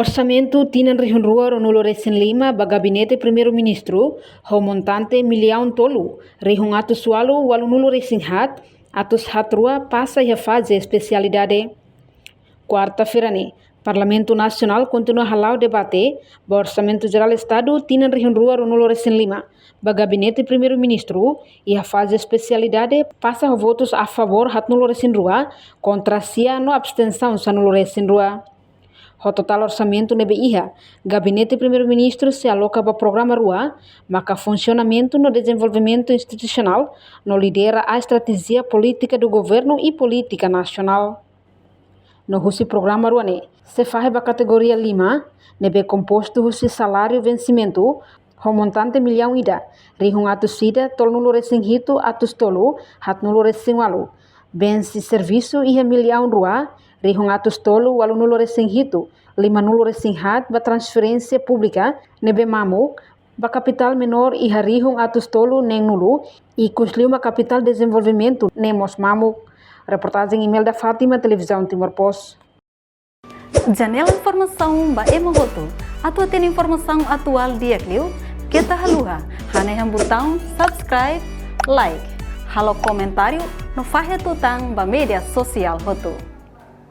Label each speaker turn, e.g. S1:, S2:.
S1: Orçamento tinan Região Rua Ronulo Recém Lima, ba Gabinete Primeiro-Ministro, ho montante milhão tolu, Região Ato Sualo, Walunulo Recém Hat, Atos Hat Rua passa a fase especialidade. Quarta-feira, Parlamento Nacional continua a halar o debate, ba Orçamento Geral do Estado tinan Região Rua Ronulo Recém Lima, ba Gabinete Primeiro-Ministro, e a fase especialidade passa a votos a favor Hat Nulo Recém Rua, contra sia no abstenção sa Nulo Recém Rua. O total orçamento nebe iha, Gabinete Primeiro-Ministro se aloca para o programa Rua, maka funcionamento no desenvolvimento institucional, no lidera a estratégia política do governo e política nacional. No husi programa Rua se faz a categoria Lima, nebe composto husi salário vencimento, o montante milhão ida, rihung atus sida tol nulo recém-hito atus tolo, hat nulo recém-walu. Bensi serviço iha milhão Rua, rihung atus tolo walu nulo recém-hito, lima nulo recém-hat ba transferência pública, nebe mamu, ba capital menor iha rihung atus tolo neng nulo, e kusliu ba capital desenvolvimento nemos mamu. Reportagem email da Fátima, Televisão Timor Post.
S2: Janela informação ba emohoto. Atua tem informação atual dia Clio. Kita haluha, hanai botão subscribe, like, halo comentário no fahe tutang ba media sosial hoto.